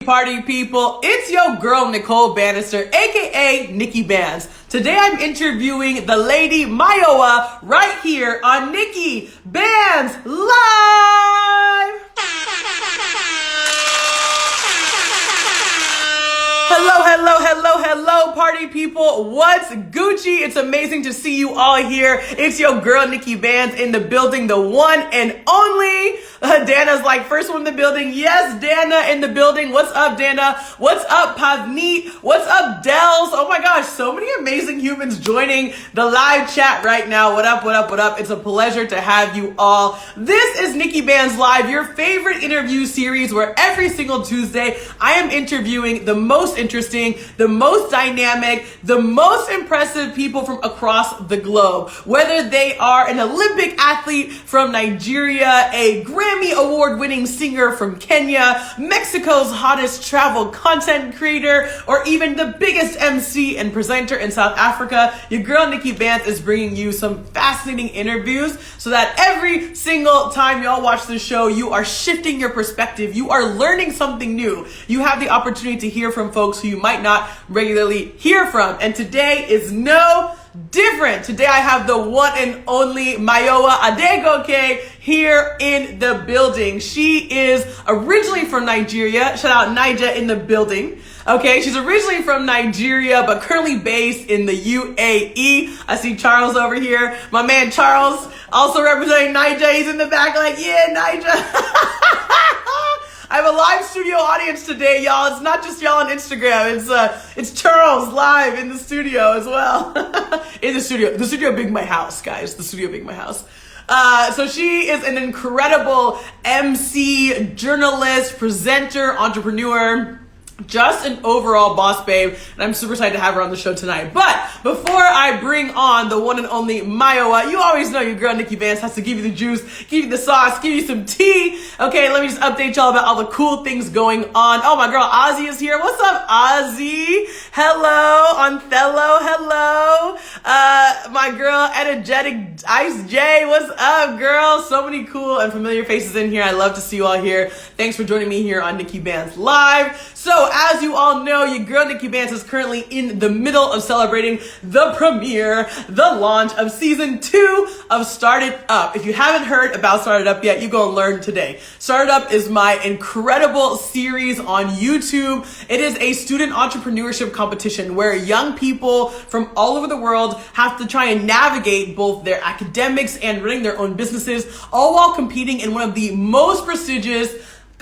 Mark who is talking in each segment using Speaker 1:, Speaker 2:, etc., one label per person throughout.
Speaker 1: Party people, it's your girl Nicole Banister, aka NIKKI BANZ. Today I'm interviewing the Lady Mayowa right here on NIKKI BANZ Live. Hello, party people. What's Gucci? It's amazing to see you all here. It's your girl, NIKKI BANZ, in the building, the one and only. Dana's like, first one in the building. Yes, Dana in the building. What's up, Dana? What's up, Pavneet? What's up, Dels? Oh my gosh, so many amazing humans joining the live chat right now. What up? It's a pleasure to have you all. This is NIKKI BANZ Live, your favorite interview series where every single Tuesday I am interviewing the most interesting, the most dynamic, the most impressive people from across the globe. Whether they are an Olympic athlete from Nigeria, a Grammy award-winning singer from Kenya, Mexico's hottest travel content creator, or even the biggest MC and presenter in South Africa, your girl NIKKI BANZ is bringing you some fascinating interviews so that every single time y'all watch the show, you are shifting your perspective. You are learning something new. You have the opportunity to hear from folks who you might not regularly hear from. And today is no different. Today I have the one and only Mayowa Adegoke here in the building. She is originally from Nigeria. Shout out Niger in the building. Okay, she's originally from Nigeria, but currently based in the UAE. I see Charles over here. My man Charles, also representing Niger. He's in the back like, yeah, Niger. I have a live studio audience today, y'all. It's not just y'all on Instagram. It's Charles live in the studio as well. In the studio being my house, guys. The studio being my house. So she is an incredible MC, journalist, presenter, entrepreneur, just an overall boss babe, and I'm super excited to have her on the show tonight. But before I bring on the one and only Mayowa, you always know your girl NIKKI BANZ has to give you the juice, give you the sauce, give you some tea. Okay, let me just update y'all about all the cool things going on. Oh, my girl Ozzy is here. What's up, Ozzy? Hello, Othello. Hello. My girl Energetic Ice J. What's up, girl? So many cool and familiar faces in here. I love to see you all here. Thanks for joining me here on NIKKI BANZ Live. So, as you all know, your girl NIKKI BANZ is currently in the middle of celebrating the premiere, the launch of season 2 of Started Up. If you haven't heard about Started Up yet, you go and learn today. Started Up is my incredible series on YouTube. It is a student entrepreneurship competition where young people from all over the world have to try and navigate both their academics and running their own businesses, all while competing in one of the most prestigious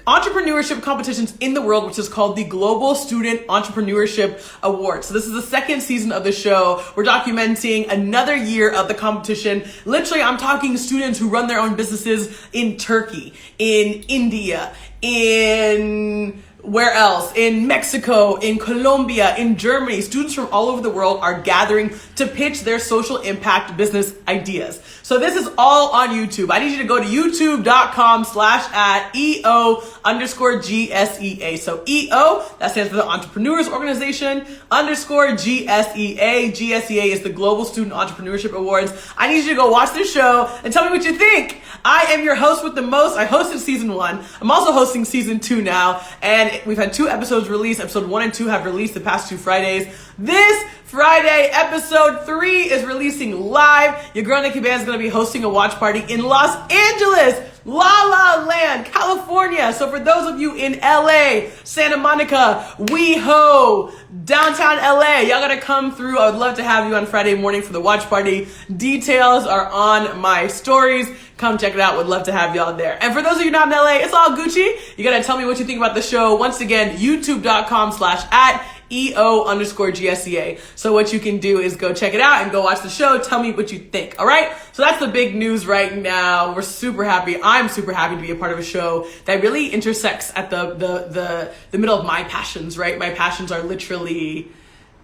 Speaker 1: entrepreneurship competitions in the world, which is called the Global Student Entrepreneurship Award. So this is the second season of the show. We're documenting another year of the competition. Literally, I'm talking students who run their own businesses in Turkey, in India, in where else? In Mexico, in Colombia, in Germany. Students from all over the world are gathering to pitch their social impact business ideas. So this is all on YouTube. I need you to go to youtube.com/EO_GSEA. So EO, that stands for the Entrepreneurs Organization, _GSEA. GSEA is the Global Student Entrepreneurship Awards. I need you to go watch this show and tell me what you think. I am your host with the most. I hosted season 1. I'm also hosting season 2 now. And we've had 2 episodes released. Episode 1 and 2 have released the past 2 Fridays. This Friday, episode 3 is releasing live. Your girl NIKKI BANZ is going to be hosting a watch party in Los Angeles, La La Land, California. So for those of you in LA, Santa Monica, WeHo, downtown LA, y'all gotta come through. I would love to have you on Friday morning for the watch party. Details are on my stories. Come check it out. Would love to have y'all there. And for those of you not in LA, it's all Gucci. You gotta tell me what you think about the show. Once again, youtube.com/@EO_GSEA. So what you can do is go check it out and go watch the show. Tell me what you think. All right. So that's the big news right now. We're super happy. I'm super happy to be a part of a show that really intersects at the middle of my passions, right? My passions are literally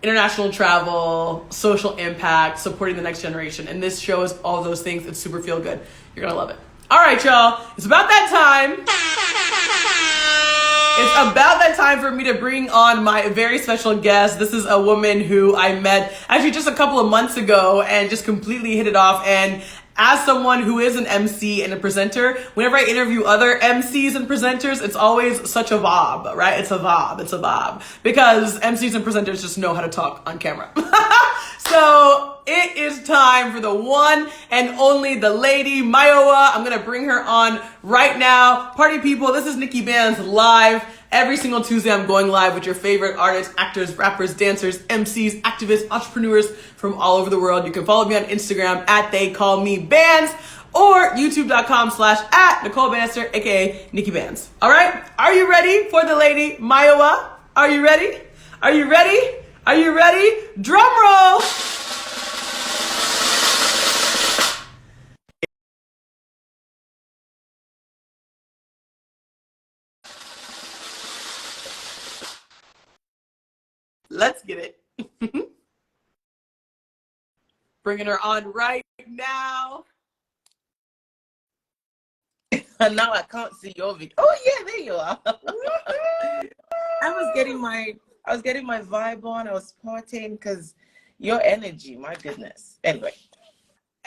Speaker 1: international travel, social impact, supporting the next generation. And this show is all those things. It's super feel good. You're going to love it. All right, y'all. It's about that time. It's about that time for me to bring on my very special guest. This is a woman who I met actually just a couple of months ago and just completely hit it off. And as someone who is an MC and a presenter, whenever I interview other MCs and presenters, it's always such a vibe, right? It's a vibe. It's a vibe. Because MCs and presenters just know how to talk on camera. So it is time for the one and only, the Lady Mayowa. I'm going to bring her on right now. Party people, this is NIKKI BANZ live. Every single Tuesday, I'm going live with your favorite artists, actors, rappers, dancers, MCs, activists, entrepreneurs from all over the world. You can follow me on Instagram at @TheyCallMeBands or youtube.com/@Nicole Banister, aka NIKKI BANZ. All right? Are you ready for the Lady Mayowa? Are you ready? Are you ready? Are you ready? Drum roll! Let's get it. Bringing her on right now.
Speaker 2: And now I can't see your video. Oh yeah, there you are. I was getting my vibe on. I was partying because your energy, my goodness. Anyway.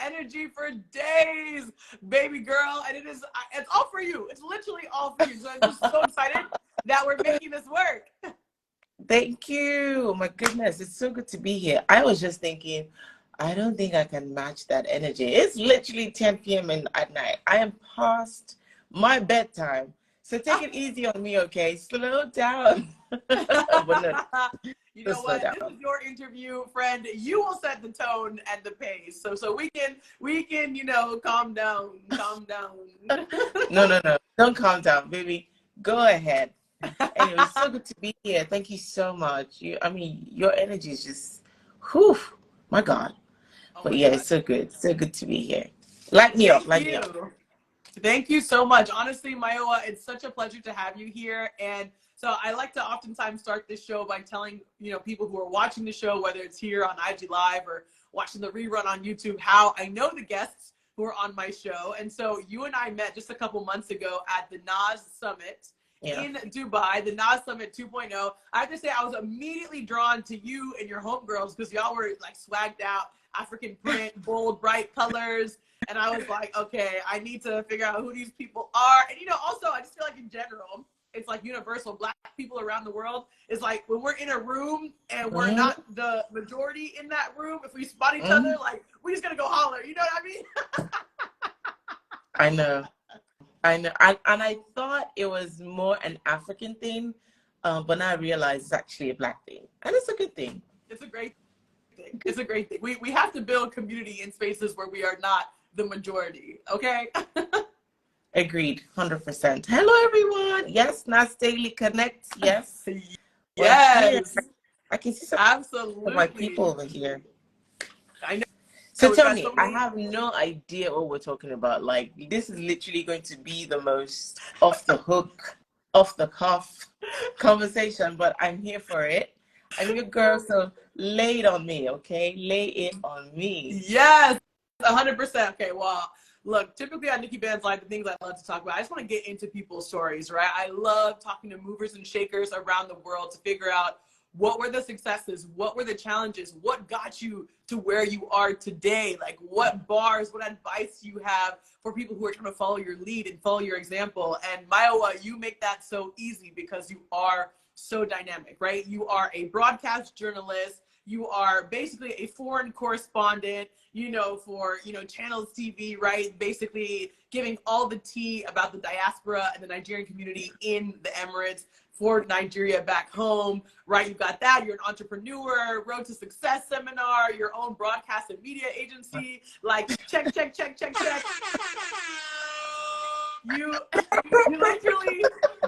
Speaker 1: Energy for days, baby girl. And it's all for you. It's literally all for you. So I'm just so excited that we're making this work.
Speaker 2: Thank you. My goodness, it's so good to be here. I was just thinking, I don't think I can match that energy. It's literally 10 p.m. at night. I am past my bedtime. So take it easy on me, okay? Slow down.
Speaker 1: You know what? This is your interview, friend. You will set the tone and the pace. So we can, calm down.
Speaker 2: No. Don't calm down, baby. Go ahead. Anyway, it's so good to be here. Thank you so much. Your energy is just, whew, my God. But yeah, it's so good. So good to be here. Light me up.
Speaker 1: Thank you so much. Honestly, Mayowa, it's such a pleasure to have you here. And so I like to oftentimes start this show by telling, people who are watching the show, whether it's here on IG Live or watching the rerun on YouTube, how I know the guests who are on my show. And so you and I met just a couple months ago at the Nas Summit in Dubai, the Nas Summit 2.0. I have to say, I was immediately drawn to you and your homegirls because y'all were like swagged out, African print, bold, bright colors. And I was like, okay, I need to figure out who these people are. And, also, I just feel like in general, it's like universal. Black people around the world is like when we're in a room and we're not the majority in that room, if we spot each other, like, we just going to go holler. You know what I mean?
Speaker 2: I know. And I thought it was more an African thing, but now I realize it's actually a Black thing. And it's a good thing.
Speaker 1: It's a great thing. It's a great thing. We have to build community in spaces where we are not the majority, okay?
Speaker 2: Agreed, 100%. Hello, everyone. Yes, Nas Daily Connect. Yes.
Speaker 1: Yes.
Speaker 2: I can see some
Speaker 1: absolutely
Speaker 2: of my people over here.
Speaker 1: I know.
Speaker 2: So tell me, I have no idea what we're talking about. Like, this is literally going to be the most off the hook, off the cuff conversation, but I'm here for it. I'm your girl, so lay it on me, okay? Lay it on me.
Speaker 1: Yes, 100%. Okay, well, look, typically on NIKKI BANZ Live, the things I love to talk about, I just want to get into people's stories, right? I love talking to movers and shakers around the world to figure out what were the successes, what were the challenges, what got you to where you are today, like what bars, what advice you have for people who are trying to follow your lead and follow your example. And Mayowa, you make that so easy because you are so dynamic, right? You are a broadcast journalist. You are basically a foreign correspondent, for, channels TV, right? Basically giving all the tea about the diaspora and the Nigerian community in the Emirates for Nigeria back home, right? You've got that. You're an entrepreneur, Road to Success seminar, your own broadcast and media agency. Like, check. You literally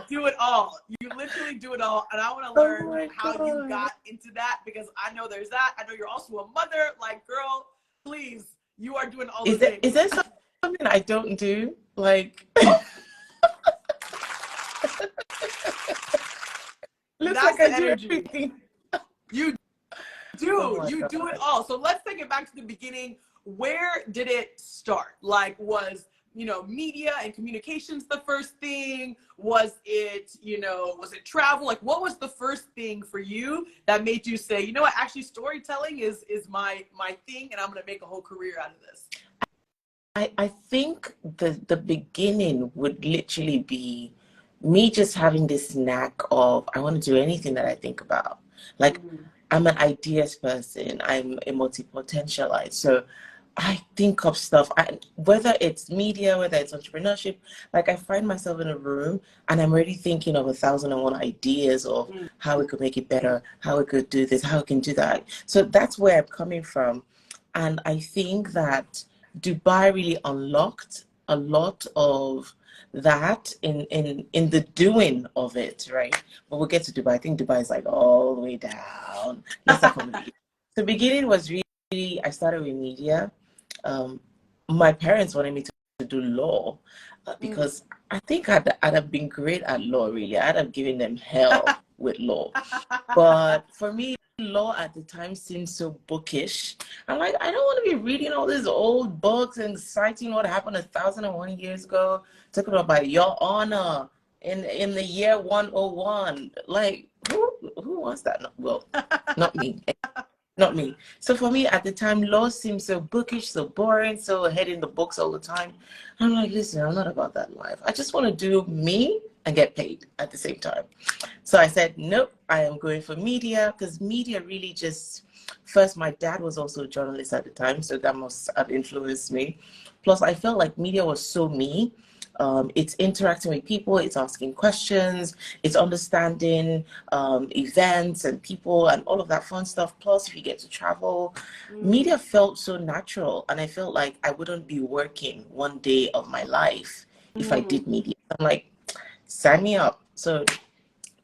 Speaker 1: do it all. You literally do it all. And I want to learn how you got into that because I know there's that. I know you're also a mother. Like, girl, please, you are doing all the things.
Speaker 2: Is there something I don't do? Like, looks
Speaker 1: that's
Speaker 2: like I
Speaker 1: the
Speaker 2: do
Speaker 1: energy.
Speaker 2: everything.
Speaker 1: You do it all. So let's take it back to the beginning. Where did it start? Like, was media and communications the first thing? Was it travel? Like, what was the first thing for you that made you say, you know what, actually storytelling is my thing and I'm going to make a whole career out of this?
Speaker 2: I think the beginning would literally be me just having this knack of I want to do anything that I think about. Like I'm an ideas person. I'm a multi-potentialite. So I think of stuff, whether it's media, whether it's entrepreneurship, like I find myself in a room and I'm already thinking of 1,001 ideas of how we could make it better, how we could do this, how we can do that. So that's where I'm coming from. And I think that Dubai really unlocked a lot of that in the doing of it, right? But we'll get to Dubai. I think Dubai is like all the way down. Let's talk about the beginning was really, I started with media. My parents wanted me to do law because I think I'd have been great at law, really. I'd have given them hell with law. But for me, law at the time seemed so bookish. I'm like, I don't want to be reading all these old books and citing what happened 1,001 years ago, talking about your honor in the year 101. Like, who wants that? Well, not me. Not me. So for me at the time, law seemed so bookish, so boring, so ahead in the books all the time. I'm like, listen, I'm not about that life. I just want to do me and get paid at the same time. So I said, nope, I am going for media because media really just, first, my dad was also a journalist at the time, so that must have influenced me. Plus, I felt like media was so me. It's interacting with people, it's asking questions, it's understanding events and people and all of that fun stuff. Plus, if you get to travel, media felt so natural. And I felt like I wouldn't be working one day of my life if I did media. I'm like, sign me up. So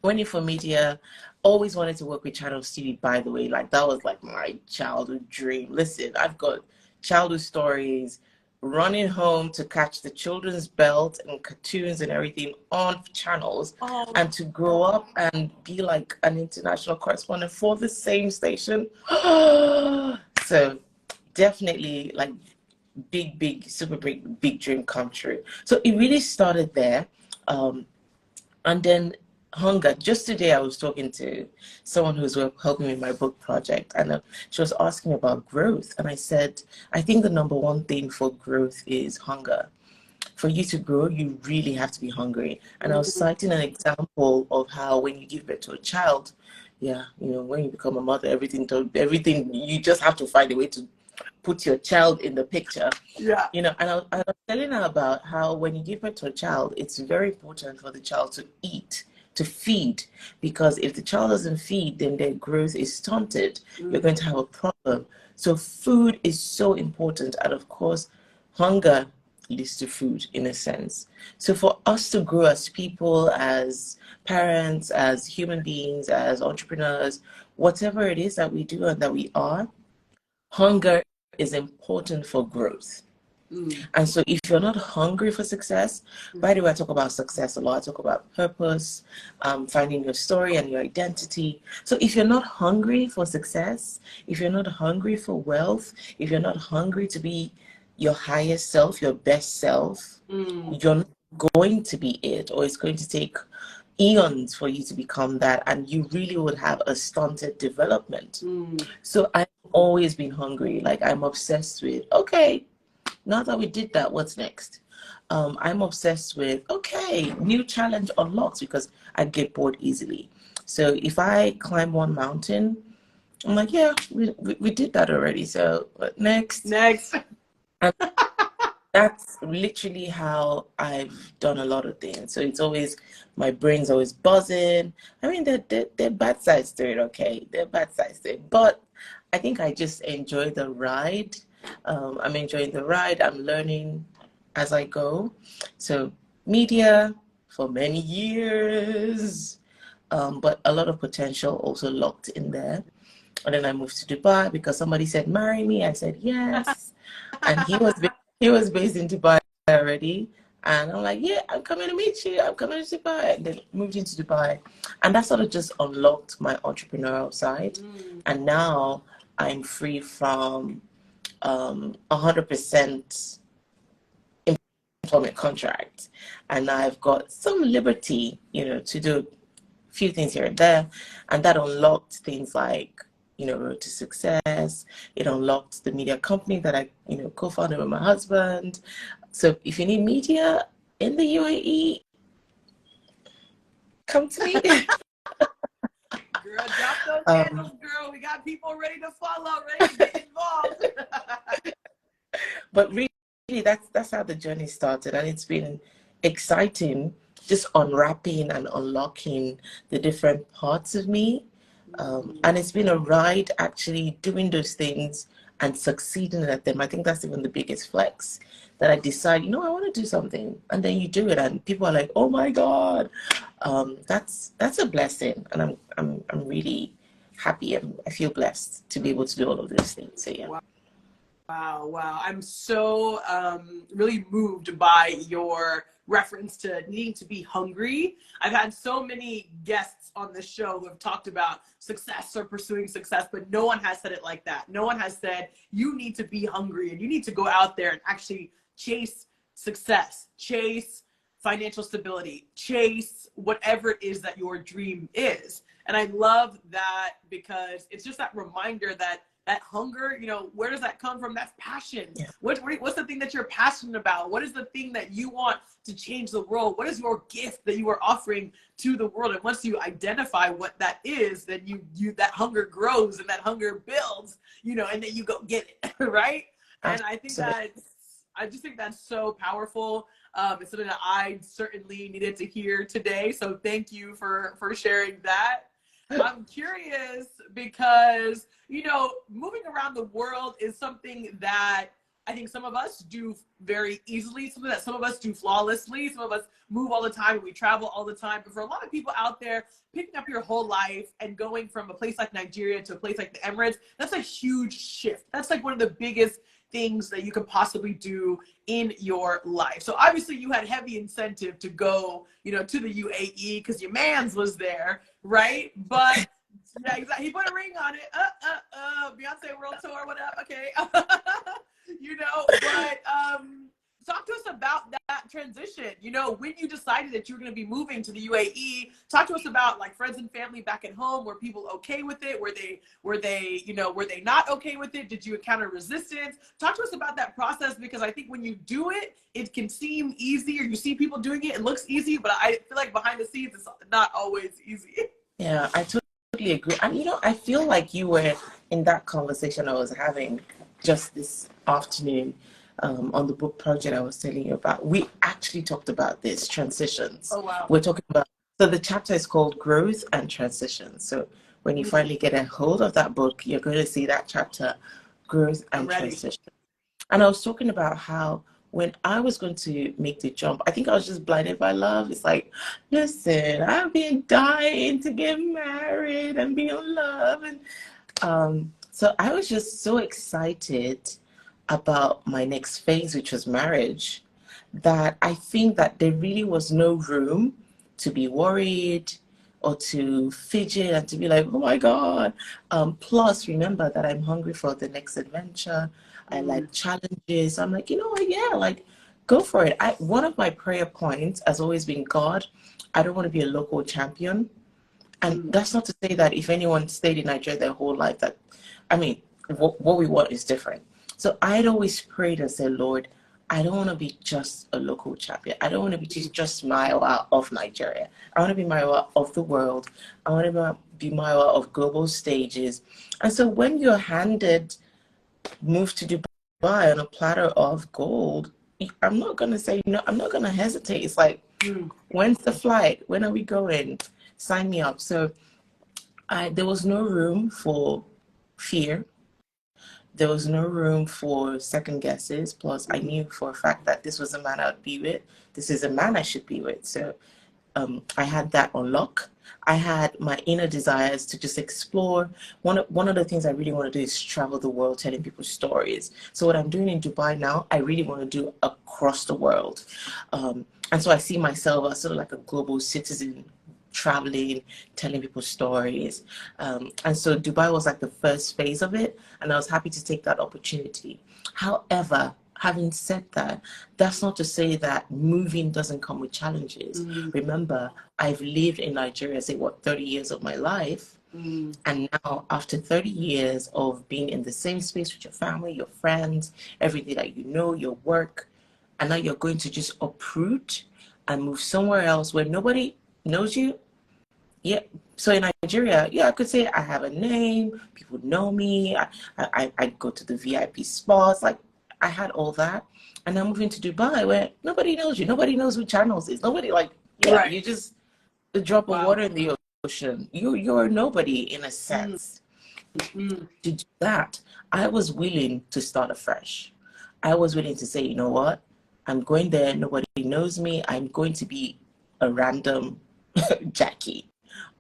Speaker 2: went in for media, always wanted to work with Channel TV, by the way. Like, that was like my childhood dream. Listen, I've got childhood stories, running home to catch the children's belt and cartoons and everything on channels, and to grow up and be like an international correspondent for the same station. So definitely like big, super big dream come true. So it really started there. And then hunger. Just today, I was talking to someone who's helping me with my book project, and she was asking about growth. And I said, I think the number one thing for growth is hunger. For you to grow, you really have to be hungry. And I was citing an example of how when you give birth to a child, yeah, you know, when you become a mother, everything, you just have to find a way to put your child in the picture.
Speaker 1: Yeah.
Speaker 2: You know, and I was telling her about how when you give birth to a child, it's very important for the child to eat, to feed, because if the child doesn't feed, then their growth is stunted. You're going to have a problem. So food is so important. And of course, hunger leads to food in a sense. So for us to grow as people, as parents, as human beings, as entrepreneurs, whatever it is that we do and that we are, hunger is important for growth. And so if you're not hungry for success, by the way, I talk about success a lot. I talk about purpose, finding your story and your identity. So if you're not hungry for success, if you're not hungry for wealth, if you're not hungry to be your highest self, your best self, you're not going to be it, or it's going to take eons for you to become that, and you really would have a stunted development. So I've always been hungry. Like, I'm obsessed with, okay, now that we did that, what's next? I'm obsessed with, okay, new challenge unlocked, because I get bored easily. So if I climb one mountain, I'm like, yeah, we did that already. So what next?
Speaker 1: Next.
Speaker 2: And that's literally how I've done a lot of things. So it's always, my brain's always buzzing. I mean, they're bad sides to it, okay? They're bad sides to it. But I think I just enjoy the ride. I'm enjoying the ride. I'm learning as I go. So media for many years, but a lot of potential also locked in there. And then I moved to Dubai because somebody said, marry me. I said, yes. And he was based in Dubai already. And I'm like, yeah, I'm coming to meet you. I'm coming to Dubai. And then moved into Dubai. And that sort of just unlocked my entrepreneurial side. And now I'm free from 100% employment contract. And I've got some liberty, you know, to do a few things here and there. And that unlocked things like Road to Success. It unlocked the media company that I, co-founded with my husband. So if you need media in the UAE, come to me.
Speaker 1: Girl, drop those handles, girl. We got people ready to follow, ready to get involved.
Speaker 2: But really, that's how the journey started, and it's been exciting, just unwrapping and unlocking the different parts of me. And it's been a ride actually doing those things and succeeding at them. I think that's even the biggest flex, that I decide, I want to do something, and then you do it, and people are like, "Oh my God," that's a blessing, and I'm really happy, and I feel blessed to be able to do all of those things. So yeah.
Speaker 1: Wow. I'm so really moved by your reference to needing to be hungry. I've had so many guests on this show who have talked about success or pursuing success, but no one has said it like that. No one has said you need to be hungry and you need to go out there and actually chase success, chase financial stability, chase whatever it is that your dream is. And I love that, because it's just that reminder that hunger, where does that come from? That's passion.
Speaker 2: Yeah.
Speaker 1: What's the thing that you're passionate about? What is the thing that you want to change the world? What is your gift that you are offering to the world? And once you identify what that is, then you that hunger grows and that hunger builds, and then you go get it, right? And I just think that's so powerful. It's something that I certainly needed to hear today. So thank you for sharing that. I'm curious because, moving around the world is something that I think some of us do very easily, something that some of us do flawlessly. Some of us move all the time and we travel all the time. But for a lot of people out there, picking up your whole life and going from a place like Nigeria to a place like the Emirates, that's a huge shift. That's like one of the biggest things that you could possibly do in your life. So obviously you had heavy incentive to go, to the UAE because your man's was there, right? But yeah, exactly. He put a ring on it. Beyonce World Tour, whatever. Okay. But talk to us about that transition. When you decided that you were going to be moving to the UAE, talk to us about like friends and family back at home. Were people okay with it? Were they not okay with it? Did you encounter resistance? Talk to us about that process, because I think when you do it, it can seem easy, or you see people doing it, it looks easy, but I feel like behind the scenes, it's not always easy.
Speaker 2: Yeah, I totally agree. And I feel like you were in that conversation I was having just this afternoon. On the book project I was telling you about, we actually talked about this, transitions.
Speaker 1: Oh, wow.
Speaker 2: We're talking about, so the chapter is called Growth and Transitions. So when you finally get a hold of that book, you're going to see that chapter, Growth and Transition. And I was talking about how when I was going to make the jump, I think I was just blinded by love. It's like, listen, I've been dying to get married and be in love. And so I was just so excited about my next phase, which was marriage, that I think that there really was no room to be worried or to fidget and to be like, oh my God. Plus, remember that I'm hungry for the next adventure. I like challenges. I'm like, yeah, like go for it. One of my prayer points has always been, God, I don't want to be a local champion. And that's not to say that if anyone stayed in Nigeria their whole life, what we want is different. So I'd always prayed and said, Lord, I don't want to be just a local champion. I don't want to be just Mayowa of Nigeria. I want to be Mayowa of the world. I want to be Mayowa of global stages. And so when you're handed move to Dubai on a platter of gold, I'm not going to say no. I'm not going to hesitate. It's like, when's the flight? When are we going? Sign me up. So there was no room for fear. There was no room for second guesses. Plus, I knew for a fact that this was a man I would be with. This is a man I should be with. So I had that on lock. I had my inner desires to just explore. One of the things I really want to do is travel the world, telling people stories. So what I'm doing in Dubai now, I really want to do across the world. And so I see myself as sort of like a global citizen, traveling, telling people stories. And so Dubai was like the first phase of it, and I was happy to take that opportunity. However, having said that, that's not to say that moving doesn't come with challenges. Remember, I've lived in Nigeria, say 30 years of my life. And now, after 30 years of being in the same space with your family, your friends, everything that you know, your work, and now you're going to just uproot and move somewhere else where nobody knows you. Yeah. So in Nigeria, yeah, I could say I have a name, people know me, I go to the VIP spots, like I had all that. And I'm moving to Dubai where nobody knows you, nobody knows who Channels is, nobody like, yeah,
Speaker 1: Right.
Speaker 2: you just a drop of water in the ocean. You're nobody in a sense. To do that, I was willing to start afresh. I was willing to say, you know what? I'm going there, nobody knows me, I'm going to be a random Jackie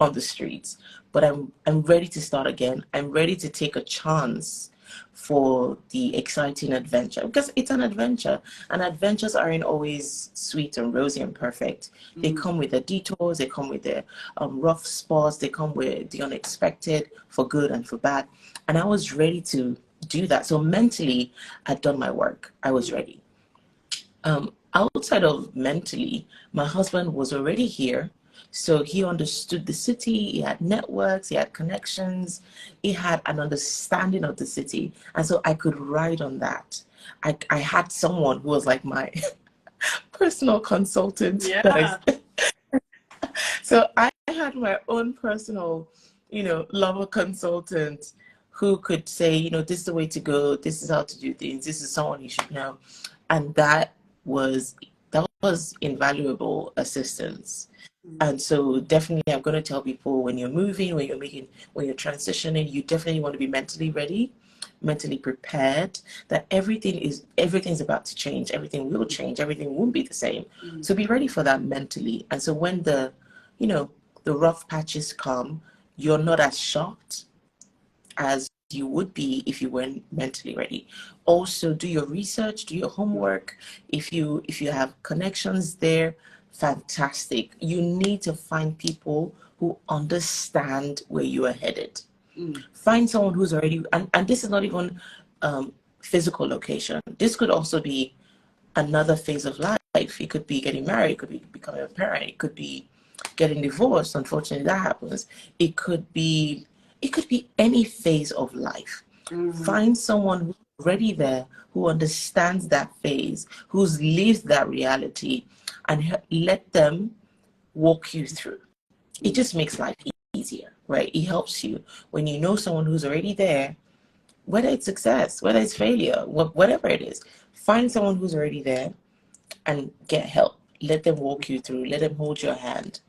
Speaker 2: on the streets. But I'm ready to start again. I'm ready to take a chance for the exciting adventure because it's an adventure, and adventures aren't always sweet and rosy and perfect. They come with the detours, they come with the rough spots, they come with the unexpected, for good and for bad. And I was ready to do that. So mentally, I'd done my work. I was ready. Outside of mentally, my husband was already here. So he understood the city, he had networks, he had connections, he had an understanding of the city. And so I could ride on that. I had someone who was like my personal consultant.
Speaker 1: Yeah.
Speaker 2: So I had my own personal, lover consultant who could say, this is the way to go, this is how to do things, this is someone you should know. And that was invaluable assistance. And so definitely I'm going to tell people when you're moving, when you're transitioning, you definitely want to be mentally ready, mentally prepared, that everything's about to change, everything will change, everything won't be the same. So be ready for that mentally. And so when the rough patches come, you're not as shocked as you would be if you weren't mentally ready. Also, do your research, do your homework. If you have connections there, fantastic. You need to find people who understand where you are headed. Find someone who's already, and this is not even physical location. This could also be another phase of life. It could be getting married, it could be becoming a parent, it could be getting divorced. Unfortunately, that happens. It could be any phase of life. Find someone who's already there, who understands that phase, who's lived that reality, and let them walk you through. It just makes life easier, right? It helps you when you know someone who's already there, whether it's success, whether it's failure, whatever it is. Find someone who's already there and get help. Let them walk you through. Let them hold your hand.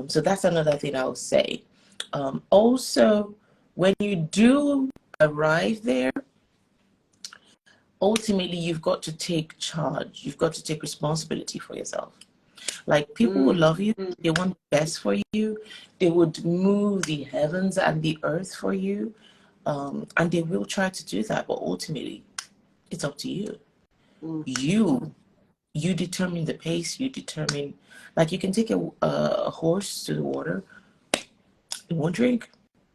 Speaker 2: So that's another thing I would say. Also, when you do arrive there, ultimately you've got to take charge. You've got to take responsibility for yourself. Like, people will love you. They want the best for you. They would move the heavens and the earth for you. And they will try to do that. But ultimately, it's up to you. You determine the pace. You determine, like, you can take a horse to the water. It won't drink.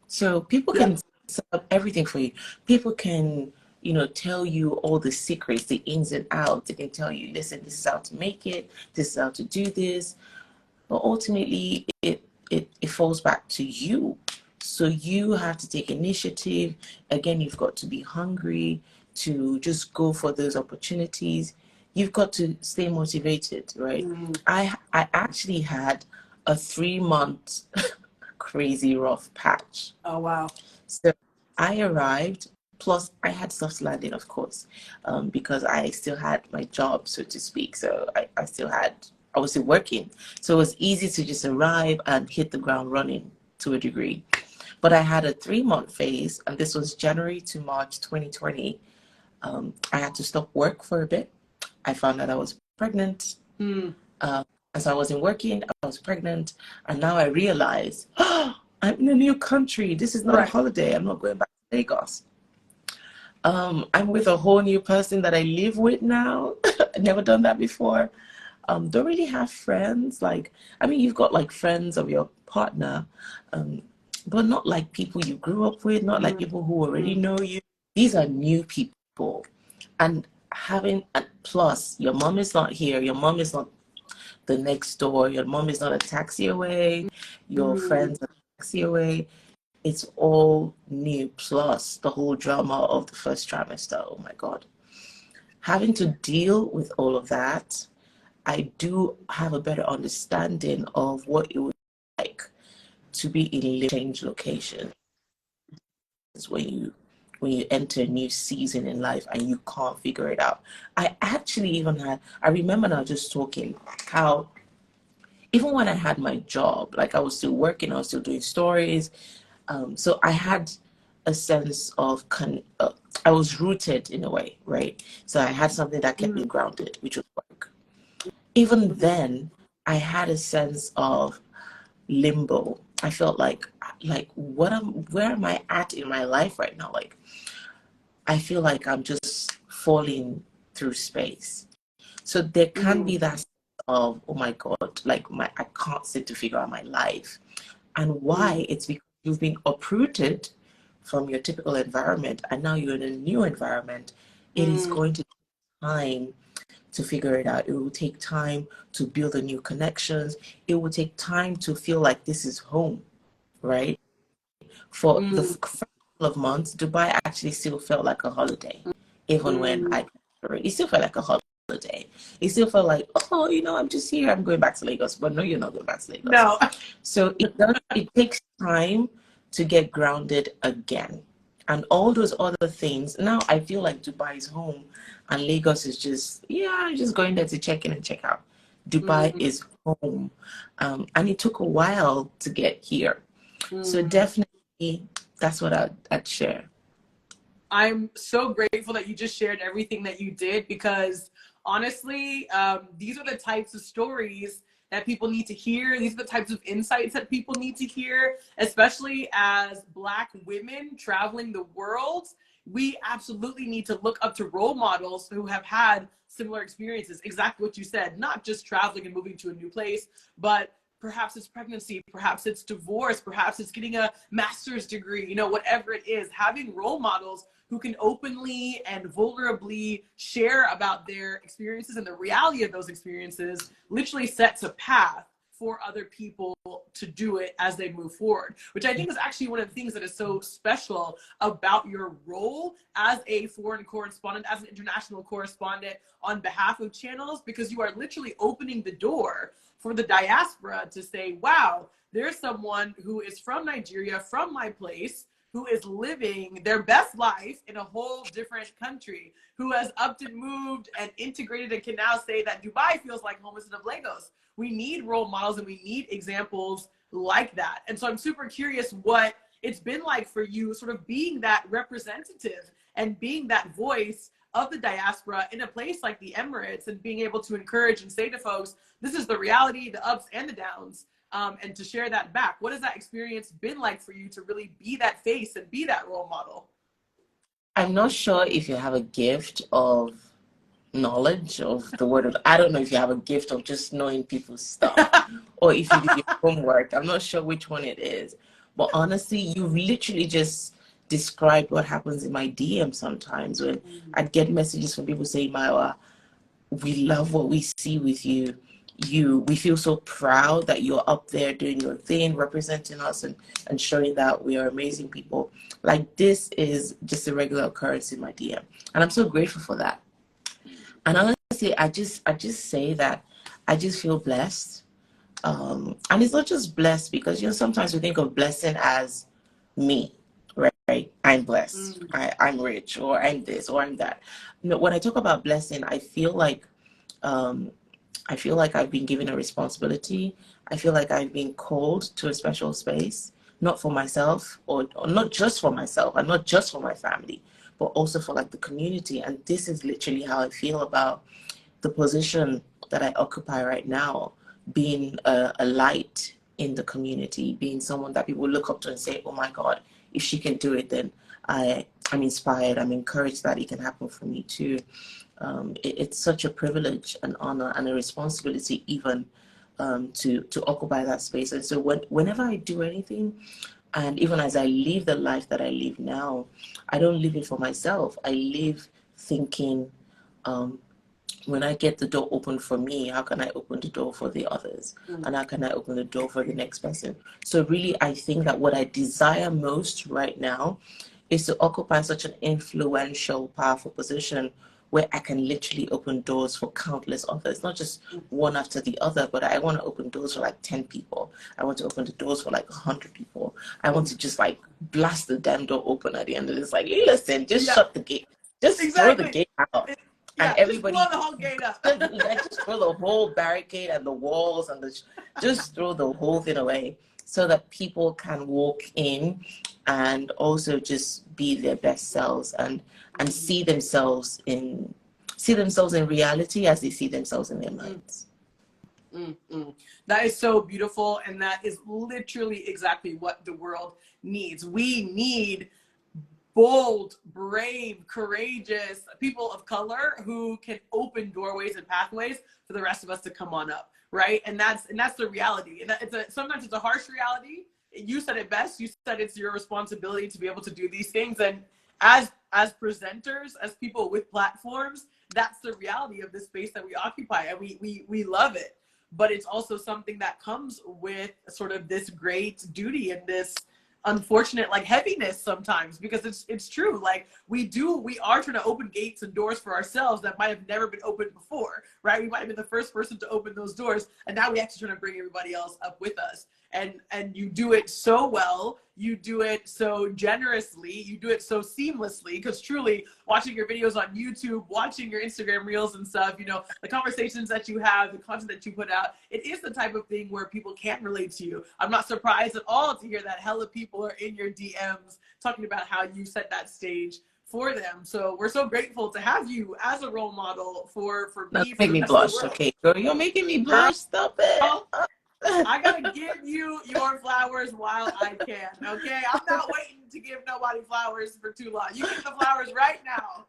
Speaker 2: So people can set up everything for you. People can, tell you all the secrets, the ins and outs. They can tell you, listen, this is how to make it. This is how to do this. But ultimately, it falls back to you. So you have to take initiative. Again, you've got to be hungry to just go for those opportunities. You've got to stay motivated, right? I actually had a 3-month crazy rough patch.
Speaker 1: Oh, wow.
Speaker 2: So I arrived, plus I had soft landing, of course, because I still had my job, so to speak. So I was still working. So it was easy to just arrive and hit the ground running to a degree. But I had a 3-month phase, and this was January to March 2020. I had to stop work for a bit. I found out I was pregnant. As I wasn't working, I was pregnant. And now I realize, I'm in a new country. This is not a holiday. I'm not going back to Lagos. I'm with a whole new person that I live with now. I've never done that before. Don't really have friends. You've got like friends of your partner, but not like people you grew up with, not like people who already know you. These are new people. And plus, your mom is not here. Your mom is not the next door. Your mom is not a taxi away. Your friends are a taxi away. it's all new, plus the whole drama of the first trimester. Oh my God. Having to deal with all of that, I do have a better understanding of what it would be like to be in change locations when you enter a new season in life and you can't figure it out. I remember now just talking how even when I had my job, like I was still working, I was still doing stories. So I had a sense of, I was rooted in a way, right? So I had something that kept me grounded, which was work. Even then, I had a sense of limbo. I felt like where am I at in my life right now? Like, I feel like I'm just falling through space. So there can be that sense of, oh my God, like I can't seem to figure out my life. And why? It's because you've been uprooted from your typical environment and now you're in a new environment. It is going to take time to figure it out. It will take time to build the new connections. It will take time to feel like this is home, right? For the first couple of months, Dubai actually still felt like a holiday, even when it still felt like a holiday. It still felt like, oh, I'm just here. I'm going back to Lagos. But no, you're not going back to Lagos.
Speaker 1: No.
Speaker 2: So it takes time to get grounded again. And all those other things, now I feel like Dubai is home and Lagos is just, I'm just going there to check in and check out. Dubai is home. And it took a while to get here. So definitely that's what I'd share.
Speaker 1: I'm so grateful that you just shared everything that you did, because honestly, these are the types of stories that people need to hear. These are the types of insights that people need to hear, especially as Black women traveling the world. We absolutely need to look up to role models who have had similar experiences. Exactly what you said, not just traveling and moving to a new place, but perhaps it's pregnancy, perhaps it's divorce, perhaps it's getting a master's degree, whatever it is. Having role models who can openly and vulnerably share about their experiences and the reality of those experiences literally sets a path for other people to do it as they move forward, which I think is actually one of the things that is so special about your role as a foreign correspondent, as an international correspondent on behalf of channels, because you are literally opening the door for the diaspora to say, wow, there's someone who is from Nigeria, from my place, who is living their best life in a whole different country, who has upped and moved and integrated and can now say that Dubai feels like home instead of Lagos. We need role models and we need examples like that. And so I'm super curious what it's been like for you, sort of being that representative and being that voice of the diaspora in a place like the Emirates, and being able to encourage and say to folks, this is the reality, the ups and the downs, and to share that back. What has that experience been like for you to really be that face and be that role model?
Speaker 2: I'm not sure if you have a gift of knowledge of the word. I don't know if you have a gift of just knowing people's stuff or if you do your homework. I'm not sure which one it is. But honestly, you've literally just described what happens in my DM sometimes when I'd get messages from people saying, Mayowa, we love what we see with you. We feel so proud that you're up there doing your thing, representing us and showing that we are amazing people. Like, this is just a regular occurrence in my DM. And I'm so grateful for that. And honestly, I just say that I just feel blessed. And it's not just blessed because, sometimes we think of blessing as me, right? I'm blessed. I'm rich, or I'm this, or I'm that. When I talk about blessing, I feel like I've been given a responsibility. I feel like I've been called to a special space, not for myself, or not just for myself, and not just for my family, but also for like the community. And this is literally how I feel about the position that I occupy right now, being a light in the community, being someone that people look up to and say, oh my God, if she can do it, then I'm inspired, I'm encouraged that it can happen for me too. It's such a privilege, an honor, and a responsibility even to occupy that space. And so whenever I do anything, and even as I live the life that I live now, I don't live it for myself. I live thinking when I get the door open for me, how can I open the door for the others? And how can I open the door for the next person? So really, I think that what I desire most right now is to occupy such an influential, powerful position where I can literally open doors for countless others, not just one after the other, but I want to open doors for like 10 people. I want to open the doors for like 100 people. I want to just like blast the damn door open at the end of this. Like, hey, listen, just shut the gate. Just throw the gate out. And everybody,
Speaker 1: just blow the whole gate up.
Speaker 2: just throw the whole barricade and the walls and just throw the whole thing away so that people can walk in and also just be their best selves and see themselves in reality as they see themselves in their minds.
Speaker 1: That is so beautiful, and that is literally exactly what the world needs. We need bold, brave, courageous people of color who can open doorways and pathways for the rest of us to come on up, right? And that's the reality. And sometimes it's a harsh reality. You said it best. You said it's your responsibility to be able to do these things. And as presenters, as people with platforms, that's the reality of the space that we occupy, and we love it. But it's also something that comes with sort of this great duty and this unfortunate like heaviness sometimes, because it's true. Like we are trying to open gates and doors for ourselves that might have never been opened before, right? We might have been the first person to open those doors, and now we actually trying to bring everybody else up with us. And you do it so well, you do it so generously, you do it so seamlessly, because truly watching your videos on YouTube, watching your Instagram reels and stuff, you know, the conversations that you have, the content that you put out, it is the type of thing where people can't relate to you. I'm not surprised at all to hear that hella people are in your DMs talking about how you set that stage for them. So we're so grateful to have you as a role model for me.
Speaker 2: Make me blush, okay? Girl, you're making me blush. Stop it.
Speaker 1: I gotta give you your flowers while I can, okay? I'm not waiting to give nobody flowers for too long. You get the flowers right now.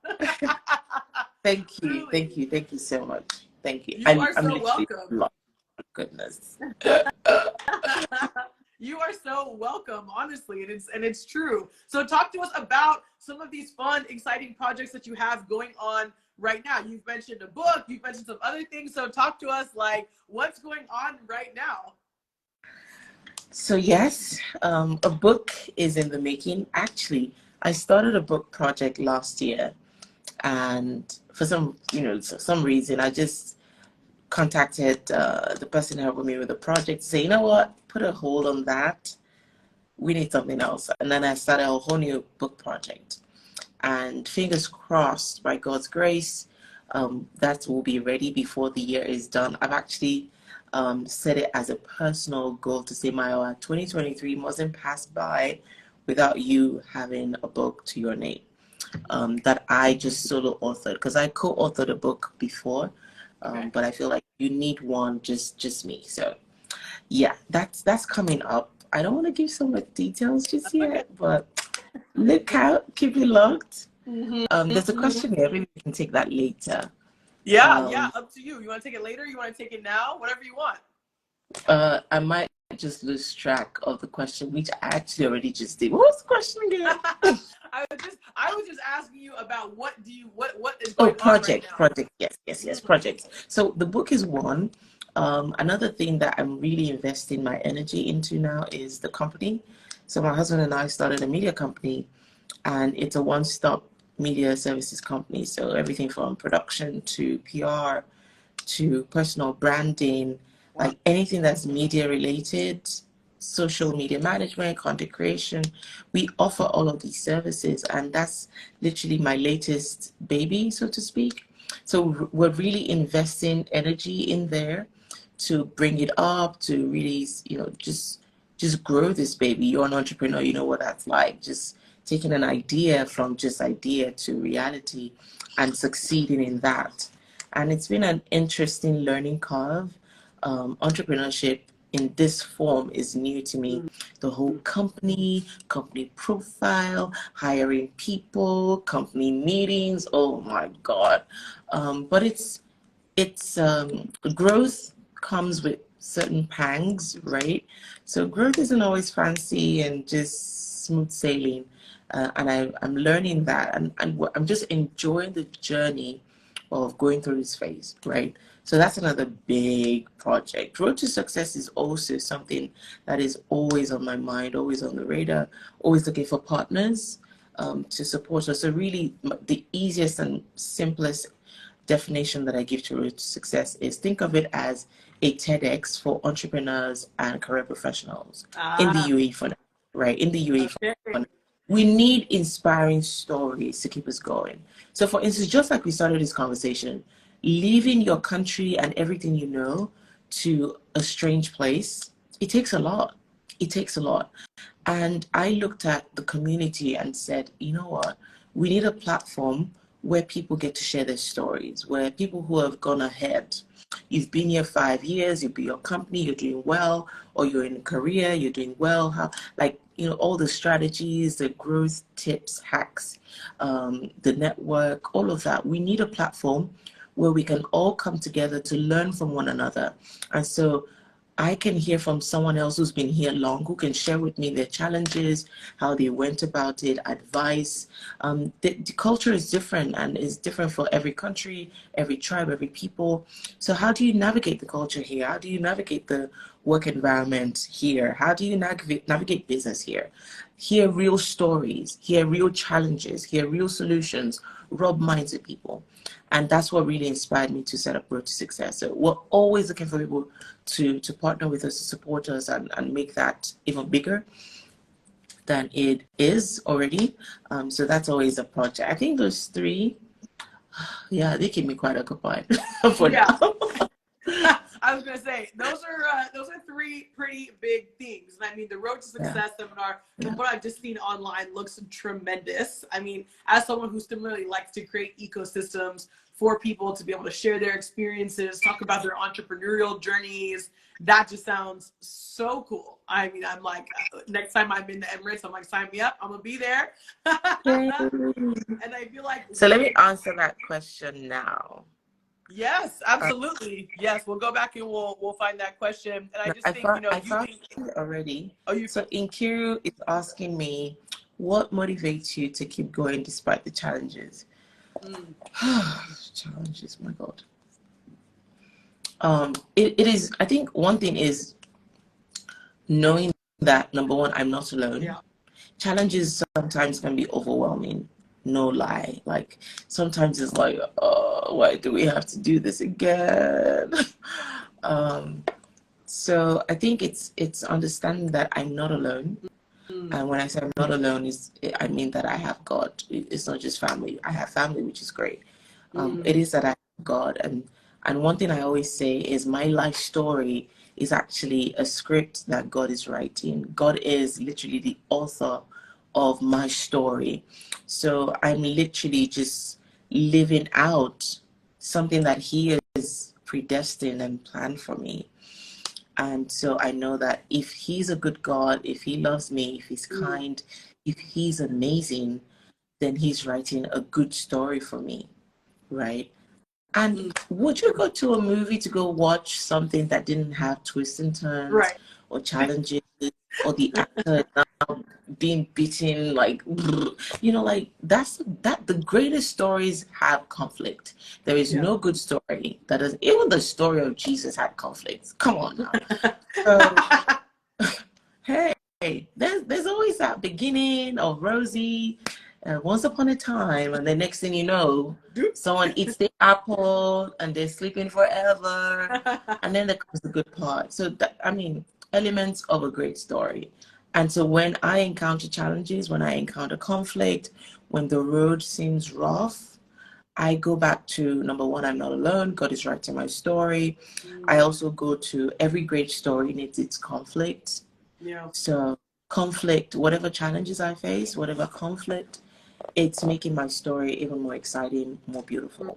Speaker 2: Thank you, thank you so much. Thank you.
Speaker 1: You are so welcome.
Speaker 2: Goodness.
Speaker 1: You are so welcome, honestly, and it's true. So talk to us about some of these fun, exciting projects that you have going on right now. You've mentioned a book, you've mentioned some other things. So talk to us, like, what's going on right now?
Speaker 2: So yes, a book is in the making. Actually, I started a book project last year, and for some reason, I just contacted the person helping me with the project to say, you know what, put a hold on that. We need something else. And then I started a whole new book project. And fingers crossed, by God's grace, that will be ready before the year is done. I've actually set it as a personal goal to say, Mayowa, 2023 mustn't pass by without you having a book to your name that I just solo authored, because I co-authored a book before, but I feel like you need one, just me. So yeah, that's coming up. I don't want to give so much details just yet, but look out, keep it locked. There's a question here. Maybe we can take that later.
Speaker 1: Yeah, up to you. You want to take it later? You want to take it now? Whatever you want.
Speaker 2: I might just lose track of the question, which I actually already just did. What was the question again?
Speaker 1: I was just asking you about what is going
Speaker 2: project,
Speaker 1: on right
Speaker 2: now. Yes, project. So the book is one. Another thing that I'm really investing my energy into now is the company. So my husband and I started a media company, and it's a one-stop media services company. So everything from production to PR to personal branding, like anything that's media related, social media management, content creation. We offer all of these services, and that's literally my latest baby, so to speak. So we're really investing energy in there to bring it up, to really, just grow this baby. You're an entrepreneur, you know what that's like. Just taking an idea from just idea to reality and succeeding in that. And it's been an interesting learning curve. Entrepreneurship in this form is new to me. The whole company profile, hiring people, company meetings, oh my God. But it's growth comes with certain pangs, right? So growth isn't always fancy and just smooth sailing. And I'm learning that, and I'm just enjoying the journey of going through this phase, right? So that's another big project. Road to Success is also something that is always on my mind, always on the radar, always looking for partners to support us. So really, the easiest and simplest definition that I give to Road to Success is think of it as a TEDx for entrepreneurs and career professionals in the UAE for now, right? In the UAE for now. We need inspiring stories to keep us going. So for instance, just like we started this conversation, leaving your country and everything you know to a strange place, it takes a lot. It takes a lot. And I looked at the community and said, you know what? We need a platform where people get to share their stories, where people who have gone ahead, you've been here 5 years, you've been your company, you're doing well, or you're in Korea, you're doing well, how, like, you know, all the strategies, the growth tips, hacks, the network, all of that. We need a platform where we can all come together to learn from one another. And so I can hear from someone else who's been here long, who can share with me their challenges, how they went about it, advice. The culture is different and is different for every country, every tribe, every people. So how do you navigate the culture here? How do you navigate the work environment here? How do you navigate business here? Hear real stories, hear real challenges, hear real solutions, rub minds with people. And that's what really inspired me to set up Road to Success. So we're always looking for people to partner with us, to support us, and make that even bigger than it is already. So that's always a project. I think those three, yeah, they keep me quite occupied for now.
Speaker 1: I was gonna say those are three pretty big things. And I mean, the Road to Success seminar, from what I've just seen online, looks tremendous. I mean, as someone who similarly likes to create ecosystems for people to be able to share their experiences, talk about their entrepreneurial journeys, that just sounds so cool. I mean, I'm like, next time I'm in the Emirates, I'm like, sign me up. I'm gonna be there. And I feel like.
Speaker 2: So let me answer that question now.
Speaker 1: Yes, absolutely. Yes, we'll go back and we'll find that question. And I just think, you know,
Speaker 2: I found it already.
Speaker 1: Oh, you.
Speaker 2: So Inkiru is asking me, what motivates you to keep going despite the challenges? Challenges, my God. It is, I think one thing is knowing that, number one, I'm not alone.
Speaker 1: Yeah.
Speaker 2: Challenges sometimes can be overwhelming, no lie. Like sometimes it's like, why do we have to do this again? So I think it's understanding that I'm not alone. And when I say I'm not alone, I mean that I have God. It's not just family. I have family, which is great. It is that I have God. And one thing I always say is my life story is actually a script that God is writing. God is literally the author of my story. So I'm literally just living out something that He is predestined and planned for me. And so I know that if He's a good God, if He loves me, if He's kind, if He's amazing, then He's writing a good story for me, right? And would you go to a movie to go watch something that didn't have twists and turns or challenges, or the actor now being beaten, like, you know, like that the greatest stories have conflict. There is no good story that doesn't. Even the story of Jesus had conflicts. Come on now. So, hey, there's always that beginning of rosy, once upon a time, and the next thing you know, someone eats the apple and they're sleeping forever, and then there comes the good part. So that, I mean, elements of a great story. And so when I encounter challenges, when I encounter conflict, when the road seems rough, I go back to, number one, I'm not alone. God is writing my story. I also go to every great story needs its conflict.
Speaker 1: Yeah.
Speaker 2: So conflict, whatever challenges I face, whatever conflict, it's making my story even more exciting, more beautiful.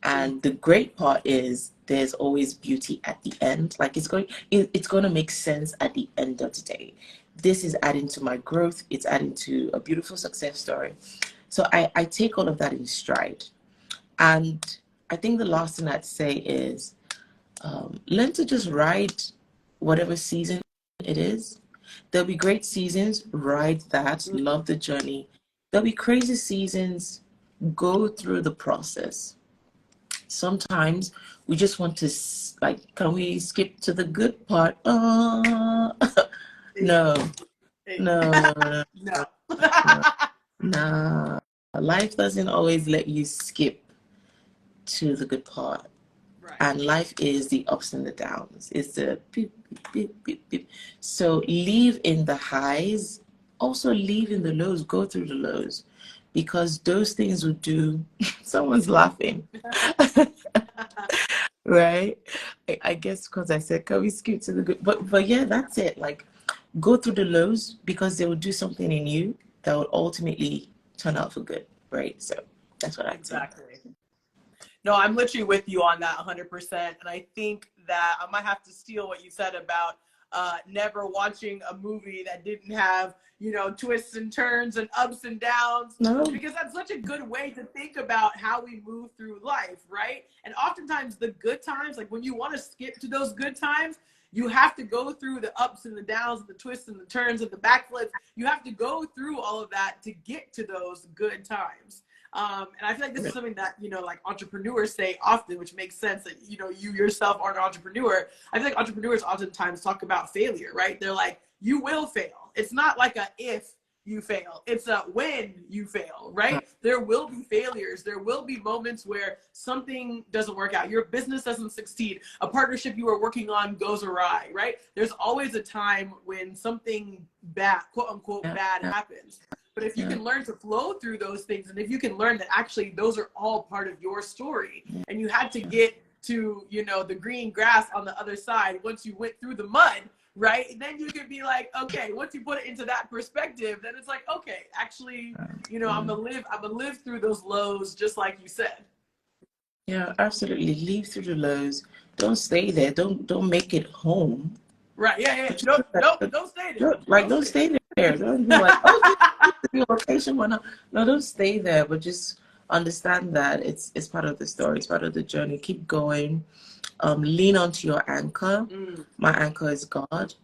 Speaker 2: And the great part is there's always beauty at the end. Like it's going to make sense at the end of the day. This is adding to my growth. It's adding to a beautiful success story. So I take all of that in stride. And I think the last thing I'd say is learn to just ride whatever season it is. There'll be great seasons, ride that, love the journey. There'll be crazy seasons, go through the process. Sometimes we just want to like, can we skip to the good part? No, no, no, no,
Speaker 1: No.
Speaker 2: no, no. Life doesn't always let you skip to the good part.
Speaker 1: Right.
Speaker 2: And life is the ups and the downs. It's the beep, beep, beep, beep, beep. So live in the highs, also live in the lows, go through the lows, because those things will do. Someone's laughing. Right? I guess because I said, can we skip to the good? But yeah, that's it. Like, go through the lows because they will do something in you that will ultimately turn out for good. Right? So that's what I think.
Speaker 1: Exactly. No, I'm literally with you on that 100%. And I think that I might have to steal what you said about never watching a movie that didn't have, you know, twists and turns and ups and downs.
Speaker 2: No.
Speaker 1: Because that's such a good way to think about how we move through life, right? And oftentimes the good times, like when you want to skip to those good times, you have to go through the ups and the downs, and the twists and the turns and the backflips. You have to go through all of that to get to those good times. And I feel like this is something that, you know, like entrepreneurs say often, which makes sense that, you know, you yourself are an entrepreneur. I feel like entrepreneurs oftentimes talk about failure, right? They're like, you will fail. It's not like a if you fail. It's a when you fail, right? There will be failures. There will be moments where something doesn't work out. Your business doesn't succeed. A partnership you were working on goes awry, right? There's always a time when something bad, quote unquote, bad happens. But if you can learn to flow through those things, and if you can learn that actually those are all part of your story, and you had to get to, you know, the green grass on the other side once you went through the mud, right? And then you could be like, okay, once you put it into that perspective, then it's like, okay, actually, you know, I'm gonna live through those lows, just like you said.
Speaker 2: Yeah, absolutely. Live through the lows. Don't stay there. Don't make it home.
Speaker 1: Right. Yeah. Don't stay there.
Speaker 2: Don't stay there. Don't be like, oh, this is your location. Why not? No, don't stay there. But just understand that it's part of the story. It's part of the journey. Keep going. Lean onto your anchor. My anchor is God.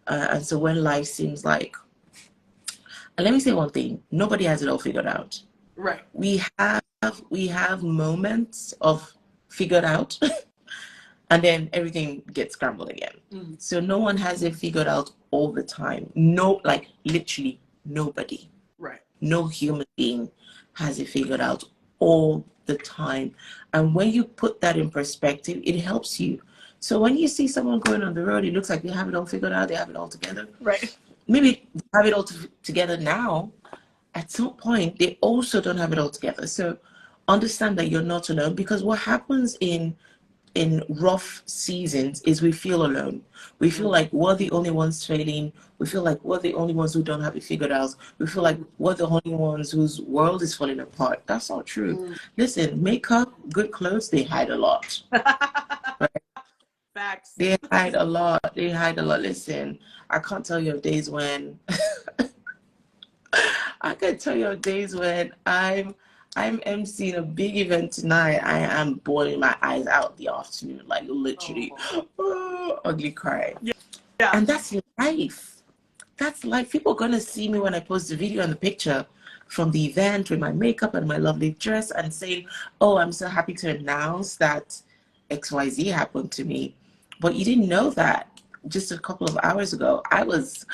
Speaker 2: And so when life seems like, and let me say one thing: nobody has it all figured out.
Speaker 1: Right.
Speaker 2: We have moments of figured out. And then everything gets scrambled again. So no one has it figured out all the time. No, like literally nobody.
Speaker 1: Right.
Speaker 2: No human being has it figured out all the time. And when you put that in perspective, it helps you. So when you see someone going on the road, it looks like they have it all figured out. They have it all together.
Speaker 1: Right.
Speaker 2: Maybe they have it all together now. At some point, they also don't have it all together. So understand that you're not alone, because what happens in rough seasons is we feel alone. We feel like we're the only ones failing. We feel like we're the only ones who don't have it figured out. We feel like we're the only ones whose world is falling apart. That's not true. Listen, makeup, good clothes, they hide a lot. Right?
Speaker 1: Facts.
Speaker 2: They hide a lot. They hide a lot. Listen, I can't tell you of days when I can tell you of days when I'm emceeing a big event tonight. I am bawling my eyes out the afternoon, like literally, ugly cry.
Speaker 1: Yeah.
Speaker 2: And that's life. That's life. People are gonna see me when I post the video and the picture from the event with my makeup and my lovely dress and saying, "Oh, I'm so happy to announce that XYZ happened to me." But you didn't know that just a couple of hours ago I was,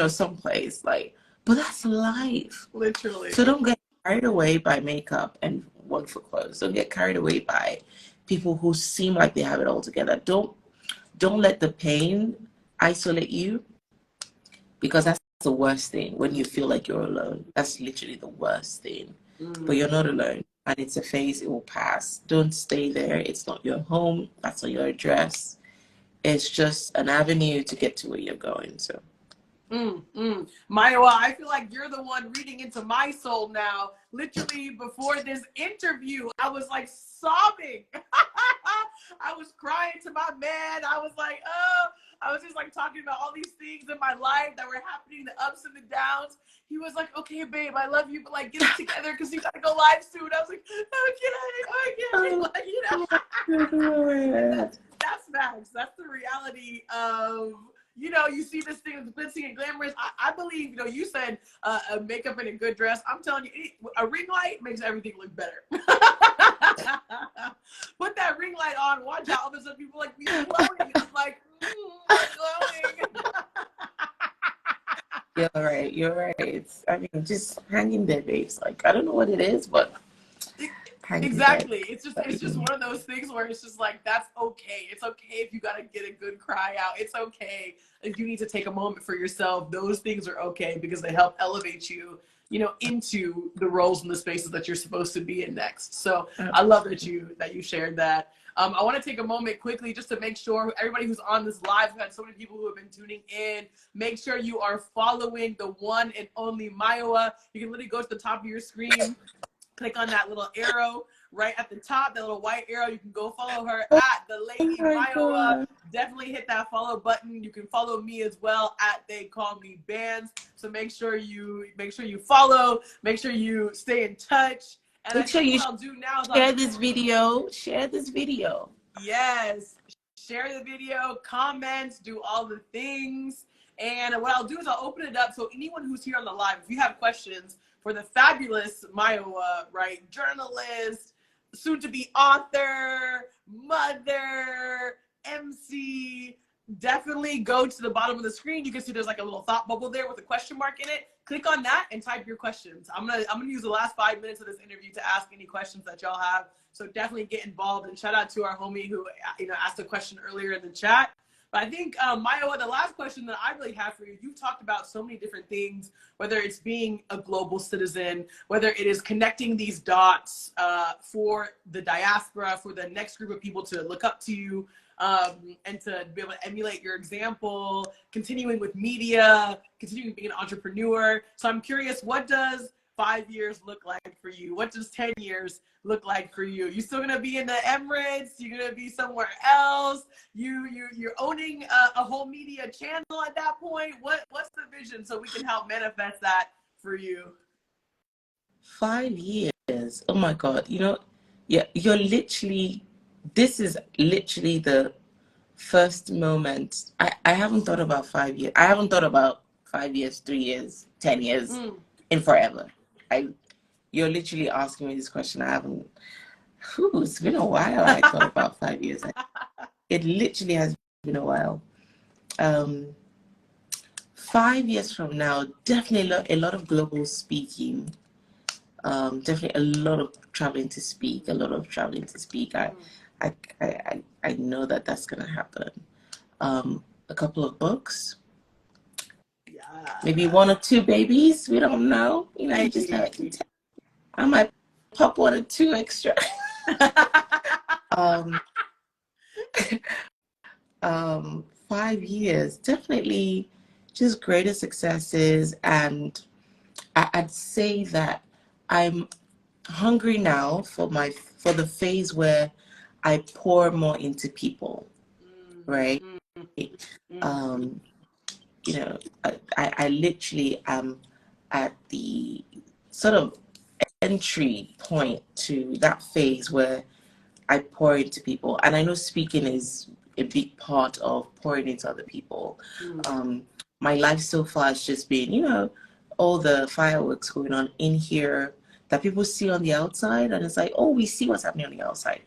Speaker 2: someplace like. But that's life.
Speaker 1: Literally.
Speaker 2: So don't get carried away by makeup and wonderful clothes. Don't get carried away by people who seem like they have it all together. Don't let the pain isolate you, because that's the worst thing, when you feel like you're alone. That's literally the worst thing. But you're not alone, and it's a phase. It will pass. Don't stay there. It's not your home. That's not your address. It's just an avenue to get to where you're going. So
Speaker 1: Mayowa, I feel like you're the one reading into my soul now. Literally before this interview, I was like sobbing. I was crying to my man. I was like, oh, I was just like talking about all these things in my life that were happening, the ups and the downs. He was like, okay, babe, I love you, but like get it together because you gotta go live soon. I was like, okay. Like, you know, that's facts. That's the reality of, you know, you see this thing that's glitzy and glamorous. I believe, you know, you said makeup and a good dress. I'm telling you, a ring light makes everything look better. Put that ring light on, watch out. All of a sudden people like, we glowing. I'm like, we're glowing.
Speaker 2: You're right. I mean, just hanging there, babes. Like, I don't know what it is, but
Speaker 1: exactly. It's just one of those things where it's just like, that's okay. It's okay if you got to get a good cry out. It's okay if you need to take a moment for yourself. Those things are okay because they help elevate you, you know, into the roles and the spaces that you're supposed to be in next. So I love that you shared that. I want to take a moment quickly just to make sure everybody who's on this live, we've had so many people who have been tuning in. Make sure you are following the one and only Mayowa. You can literally go to the top of your screen, click on that little arrow right at the top, that little white arrow. You can go follow her at the Lady Mayowa. Definitely hit that follow button. You can follow me as well at They Call Me Banz. So make sure you follow. Make sure you stay in touch. And
Speaker 2: make sure you
Speaker 1: I'll do now is
Speaker 2: share this video. Share this video.
Speaker 1: Yes, share the video, comment, do all the things. And what I'll do is I'll open it up so anyone who's here on the live, if you have questions for the fabulous Mayowa, right, journalist, soon-to-be author, mother, MC, definitely go to the bottom of the screen. You can see there's like a little thought bubble there with a question mark in it. Click on that and type your questions. I'm gonna use the last 5 minutes of this interview to ask any questions that y'all have. So definitely get involved, and shout out to our homie who, you know, asked a question earlier in the chat. But I think, Mayowa, the last question that I really have for you, you've talked about so many different things, whether it's being a global citizen, whether it is connecting these dots for the diaspora, for the next group of people to look up to you, and to be able to emulate your example, continuing with media, continuing being an entrepreneur. So I'm curious, what does 5 years look like for you? What does 10 years look like for you? You still gonna be in the Emirates? You're gonna be somewhere else? You're owning a whole media channel at that point? What's the vision so we can help manifest that for you?
Speaker 2: 5 years. Oh my God. You know, you're literally, this is literally the first moment. I haven't thought about 5 years. I haven't thought about 5 years, 3 years, 10 years in forever. You're literally asking me this question. I haven't, it's been a while I thought about 5 years. It literally has been a while. 5 years from now, definitely a lot of global speaking. Definitely a lot of traveling to speak. I know that that's gonna happen. A couple of books.
Speaker 1: Yeah.
Speaker 2: Maybe 1 or 2 babies. We don't know. You know, you just have to tell. I might pop 1 or 2 extra. 5 years, definitely just greater successes. And I'd say that I'm hungry now for the phase where I pour more into people, right? You know, I literally am at the sort of entry point to that phase where I pour into people. And I know speaking is a big part of pouring into other people. My life so far has just been, you know, all the fireworks going on in here that people see on the outside, and it's like, oh, we see what's happening on the outside.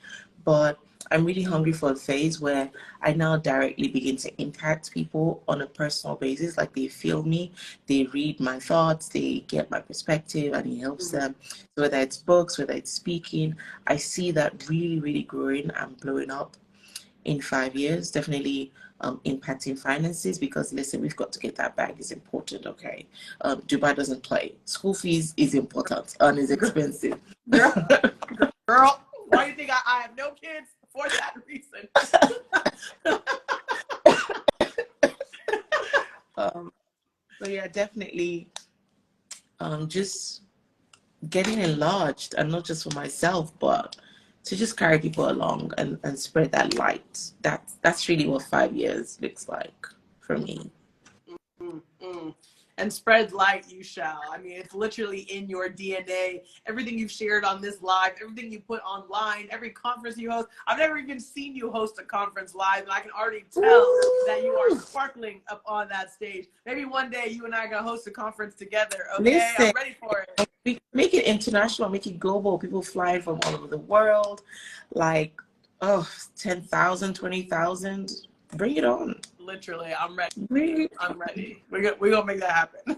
Speaker 2: But I'm really hungry for a phase where I now directly begin to impact people on a personal basis. Like, they feel me, they read my thoughts, they get my perspective, and it helps them. So whether it's books, whether it's speaking, I see that really, really growing and blowing up in 5 years. Definitely impacting finances, because listen, we've got to get that bag. Is important, okay? Dubai doesn't play. School fees is important and is expensive.
Speaker 1: Girl, why do you think I have no kids? For that reason.
Speaker 2: So yeah, definitely just getting enlarged, and not just for myself, but to just carry people along and spread that light. That's really what 5 years looks like for me.
Speaker 1: And spread light you shall. I mean, it's literally in your DNA. Everything you've shared on this live, everything you put online, every conference you host. I've never even seen you host a conference live, and I can already tell that you are sparkling up on that stage. Maybe one day you and I are going to host a conference together, okay?
Speaker 2: Listen,
Speaker 1: I'm ready for it.
Speaker 2: make it international, make it global. People flying from all over the world. Like, 10,000, 20,000. Bring it on.
Speaker 1: Literally, I'm ready. I'm ready. We're gonna make that happen.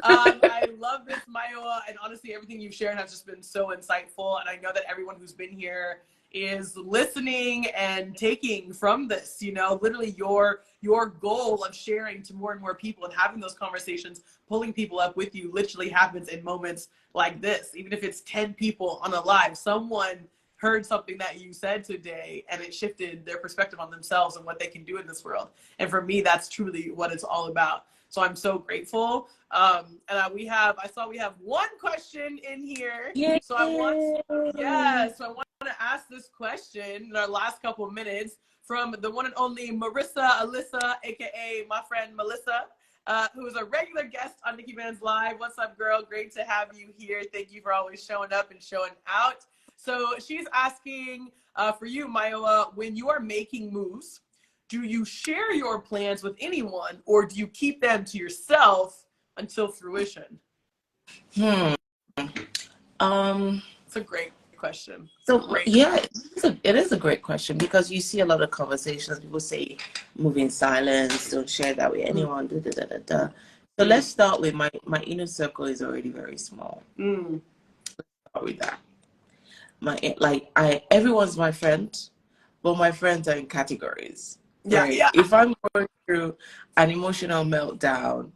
Speaker 1: I love this, Mayowa, and honestly, everything you've shared has just been so insightful. And I know that everyone who's been here is listening and taking from this. You know, literally your goal of sharing to more and more people and having those conversations, pulling people up with you, literally happens in moments like this. Even if it's 10 people on a live, someone heard something that you said today and it shifted their perspective on themselves and what they can do in this world. And for me, that's truly what it's all about. So I'm so grateful. And I saw we have one question in here.
Speaker 2: Yay.
Speaker 1: So I want to ask this question in our last couple of minutes from the one and only Alyssa, aka my friend Melissa, who is a regular guest on NIKKI BANZ Live. What's up, girl? Great to have you here. Thank you for always showing up and showing out. So she's asking for you, Mayowa, when you are making moves, do you share your plans with anyone or do you keep them to yourself until fruition?
Speaker 2: It's
Speaker 1: a great question.
Speaker 2: Yeah, it is a great question because you see a lot of conversations. People say, move in silence, don't share that with anyone, So let's start with my inner circle is already very small. Let's start with that. Everyone's my friend, but my friends are in categories. Right? Yeah. If I'm going through an emotional meltdown,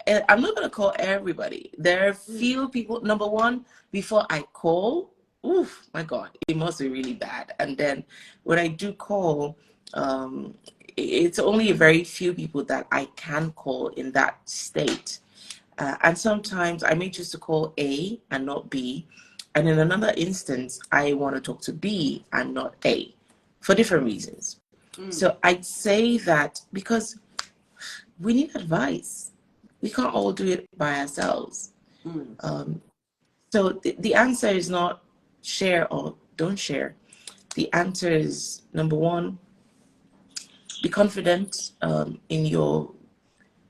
Speaker 2: I'm not gonna call everybody. There are few people. Number one, before I call, oof, my God, it must be really bad. And then when I do call, it's only a very few people that I can call in that state. And sometimes I may choose to call A and not B. And in another instance, I want to talk to B and not A for different reasons. So I'd say that because we need advice. We can't all do it by ourselves. So the answer is not share or don't share. The answer is, number one, be confident in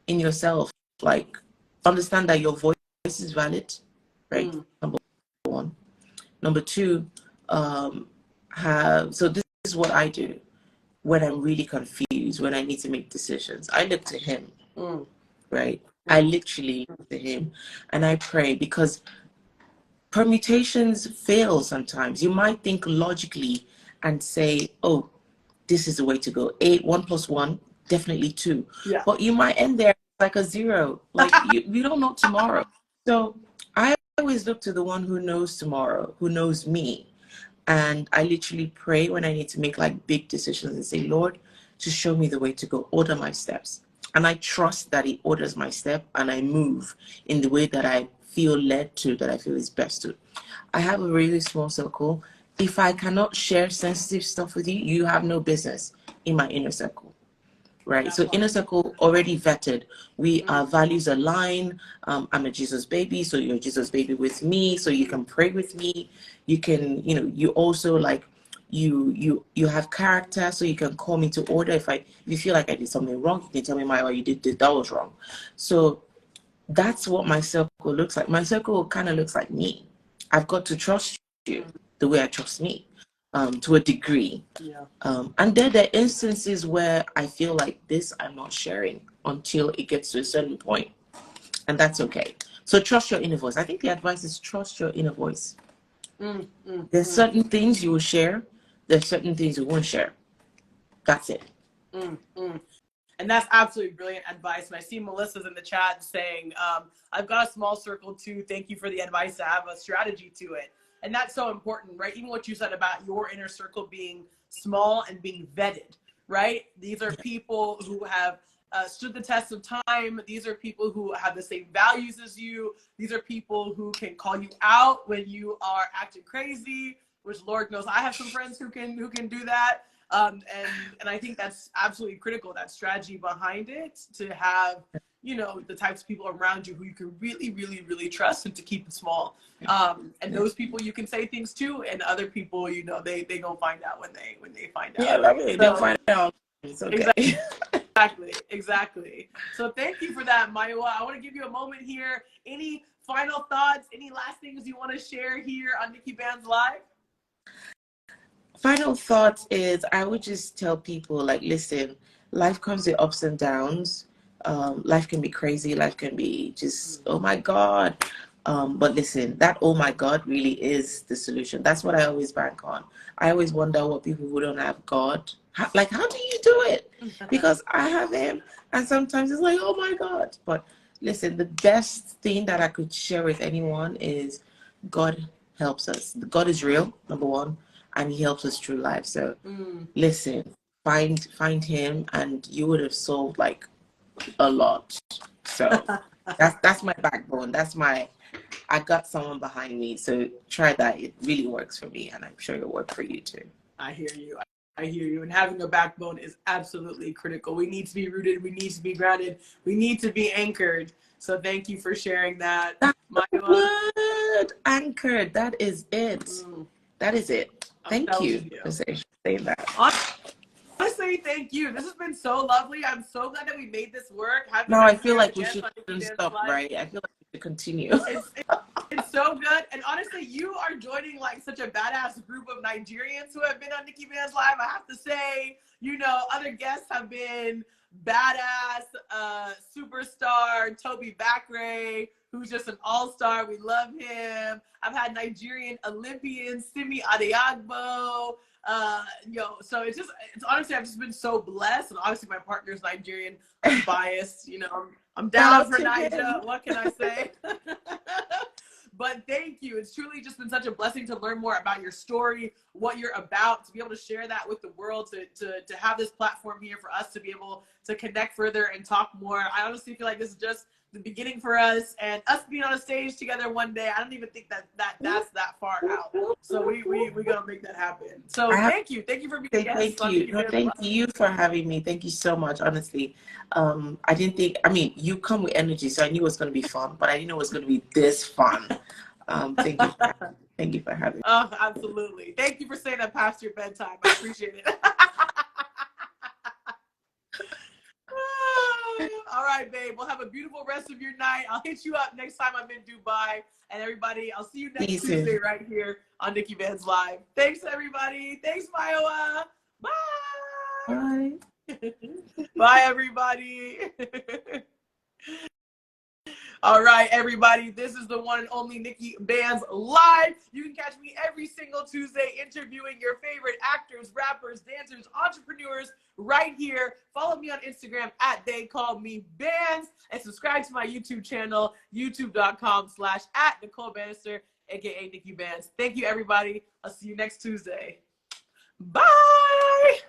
Speaker 2: yourself. Like, understand that your voice is valid, right? Number one. Number two, so this is what I do when I'm really confused, when I need to make decisions. I look to him, right? I literally look to him and I pray, because permutations fail sometimes. You might think logically and say, oh, this is the way to go. 1 + 1, definitely 2. Yeah. But you might end there like a 0. Like you don't know tomorrow. So I always look to the one who knows tomorrow, who knows me. And I literally pray when I need to make like big decisions and say, Lord, just show me the way to go, order my steps. And I trust that he orders my step and I move in the way that I feel led to, that I feel is best to. I have a really small circle. If I cannot share sensitive stuff with you, you have no business in my inner circle. Right? So inner circle already vetted. Our values align. I'm a Jesus baby, so you're a Jesus baby with me, so you can pray with me. You can, you also like, you have character, so you can call me to order. If you feel like I did something wrong, you can tell me, Mayowa, you did this, that was wrong. So that's what my circle looks like. My circle kind of looks like me. I've got to trust you the way I trust me. To a degree. Yeah. And then there are instances where I feel like this I'm not sharing until it gets to a certain point. And that's okay. So trust your inner voice. I think the advice is trust your inner voice. There's certain things you will share. There's certain things you won't share. That's it.
Speaker 1: And that's absolutely brilliant advice. And I see Melissa's in the chat saying, I've got a small circle too. Thank you for the advice to have a strategy to it. And that's so important, right? Even what you said about your inner circle being small and being vetted, right? These are people who have stood the test of time. These are people who have the same values as you. These are people who can call you out when you are acting crazy, which Lord knows I have some friends who can do that. And I think that's absolutely critical, that strategy behind it, to have you know, the types of people around you who you can really, really, really trust, and to keep it small. And those people you can say things to, and other people, you know, they gonna find out when they find out.
Speaker 2: Yeah, love it. They'll find out. It's okay.
Speaker 1: Exactly. So thank you for that, Mayowa. I want to give you a moment here. Any final thoughts? Any last things you want to share here on NIKKI BANZ Live?
Speaker 2: Final thought is, I would just tell people, like, listen, life comes with ups and downs. Life can be crazy. Life can be just, oh my God. But listen, that oh my God really is the solution. That's what I always bank on. I always wonder what people who don't have God, how do you do it? Because I have him, and sometimes it's like, oh my God. But listen, the best thing that I could share with anyone is God helps us. God is real, number one, and he helps us through life. So listen, find him, and you would have solved like a lot. So that's my backbone. I got someone behind me. So try that. It really works for me, and I'm sure it'll work for you too.
Speaker 1: I hear you. I hear you. And having a backbone is absolutely critical. We need to be rooted. We need to be grounded. We need to be anchored. So thank you for sharing that.
Speaker 2: That's the word, anchored. That is it. That is it. Thank you for saying that.
Speaker 1: Honestly, thank you. This has been so lovely. I'm so glad that we made this work.
Speaker 2: No, I feel like we shouldn't stop, right? I feel like we should continue.
Speaker 1: It's so good. And honestly, you are joining like such a badass group of Nigerians who have been on NIKKI BANZ Live. I have to say, you know, other guests have been badass, superstar Toby Bakre, who's just an all-star. We love him. I've had Nigerian Olympian Simi Adegoke. So it's honestly, I've just been so blessed. And obviously my partner's Nigerian. I'm biased, you know, I'm down for Niger. What can I say? But thank you. It's truly just been such a blessing to learn more about your story, what you're about, to be able to share that with the world, to have this platform here for us to be able to connect further and talk more. I honestly feel like this is just the beginning for us, and us being on a stage together one day. I don't even think that's that far out. So we gonna make that happen. So thank you for being a guest.
Speaker 2: Thank you. No, thank you for having me. Thank you so much. Honestly, I didn't think. I mean, you come with energy, so I knew it was gonna be fun, but I didn't know it was gonna be this fun. Thank you. Thank you for having me.
Speaker 1: Oh, absolutely. Thank you for saying that past your bedtime. I appreciate it. All right, babe. We'll have a beautiful rest of your night. I'll hit you up next time I'm in Dubai. And everybody, I'll see you next Tuesday right here on NIKKI BANZ Live. Thanks, everybody. Thanks, Mayowa. Bye.
Speaker 2: Bye.
Speaker 1: Bye, everybody. All right, everybody, this is the one and only NIKKI BANZ Live. You can catch me every single Tuesday interviewing your favorite actors, rappers, dancers, entrepreneurs right here. Follow me on Instagram at @TheyCallMeBanz and subscribe to my YouTube channel, youtube.com/@Nicole Banister, aka NIKKI BANZ. Thank you, everybody. I'll see you next Tuesday. Bye.